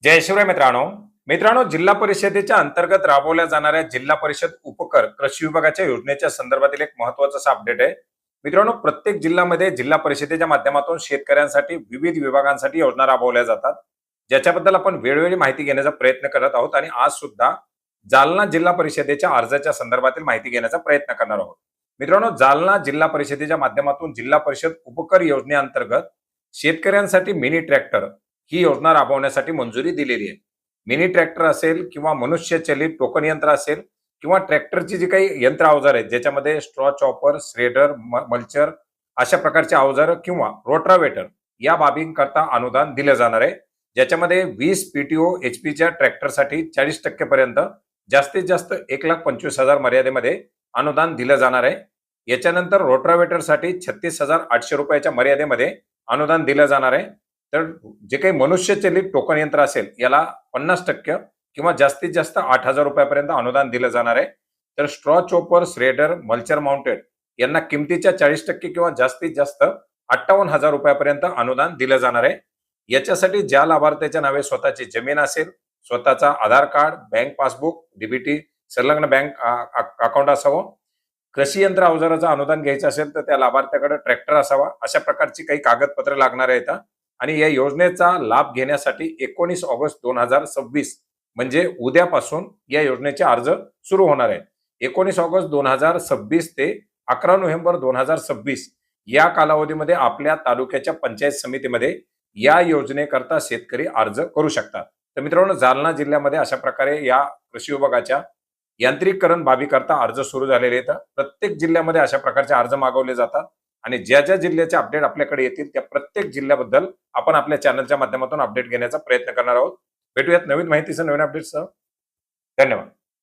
जय शिवराय मित्रांनो. मित्रांनो, जिल्हा परिषदेच्या अंतर्गत राबवल्या जाणाऱ्या जिल्हा परिषद उपकर कृषी विभागाच्या योजनेच्या संदर्भातील एक महत्वाचा असा अपडेट आहे. मित्रांनो, प्रत्येक जिल्ह्यामध्ये जिल्हा परिषदेच्या माध्यमातून शेतकऱ्यांसाठी विविध विभागांसाठी योजना राबवल्या जातात, ज्याच्याबद्दल आपण वेळोवेळी माहिती घेण्याचा प्रयत्न करत आहोत. आणि आज सुद्धा जालना जिल्हा परिषदेच्या अर्जाच्या संदर्भातील माहिती घेण्याचा प्रयत्न करणार आहोत. मित्रांनो, जालना जिल्हा परिषदेच्या माध्यमातून जिल्हा परिषद उपकर योजनेअंतर्गत शेतकऱ्यांसाठी मिनी ट्रॅक्टर ही योजना राबवण्यासाठी मंजुरी दिलेली आहे. मिनी ट्रॅक्टर असेल किंवा मनुष्यचलित टोकन यंत्र असेल किंवा ट्रॅक्टरची जी काही यंत्र अवजार आहेत, ज्याच्यामध्ये स्ट्रॉ चॉपर, श्रेडर, मल्चर अशा प्रकारचे अवजार किंवा रोटावेटर या बाबींकरता अनुदान दिलं जाणार आहे. ज्याच्यामध्ये 20 PTO HP ट्रॅक्टरसाठी 40% पर्यंत जास्तीत जास्त 1,25,000 मर्यादेमध्ये अनुदान दिलं जाणार आहे. याच्यानंतर रोटावेटरसाठी 36,800 रुपयाच्या मर्यादेमध्ये अनुदान दिलं जाणार आहे. तर जे काही मनुष्यचलित टोकन यंत्र असेल याला 50% किंवा जास्तीत जास्त 8,000 रुपयापर्यंत अनुदान दिलं जाणार आहे. तर straw chopper, shredder, mulcher mounted यांना किमतीच्या 40% किंवा जास्तीत जास्त 58,000 रुपयापर्यंत अनुदान दिलं जाणार आहे. याच्यासाठी ज्या लाभार्थ्याच्या नावे स्वतःची जमीन असेल, स्वतःचा आधार कार्ड, बँक पासबुक, डीबीटी, संलग्न बँक अकाउंट असावं, कृषी यंत्र अवजाराचं अनुदान घ्यायचं असेल तर त्या लाभार्थ्याकडे ट्रॅक्टर असावा, अशा प्रकारची काही कागदपत्र लागणार आहेत. आणि या योजनेचा लाभ घेण्यासाठी 19 ऑगस्ट 2026 म्हणजे उद्यापासून या योजनेचे अर्ज सुरू होणार आहेत. 19 ऑगस्ट 2026 ते 11 नोव्हेंबर 2026 या कालावधीमध्ये आपल्या तालुक्याच्या पंचायत समितीमध्ये या योजनेकरता शेतकरी अर्ज करू शकतात. तर मित्रांनो, जालना जिल्ह्यामध्ये अशा प्रकारे या कृषी विभागाच्या यांत्रिकीकरण बाबीकरता अर्ज सुरू झालेले आहेत. प्रत्येक जिल्ह्यामध्ये अशा प्रकारचे अर्ज मागवले जातात आणि ज्या ज्या जिल्ह्याचे अपडेट आपल्याकडे येतील त्या प्रत्येक जिल्ह्याबद्दल आपण आपल्या चॅनलच्या माध्यमातून अपडेट घेण्याचा प्रयत्न करणार आहोत. भेटूयात नवीन माहितीसह, नवीन अपडेट्ससह. धन्यवाद.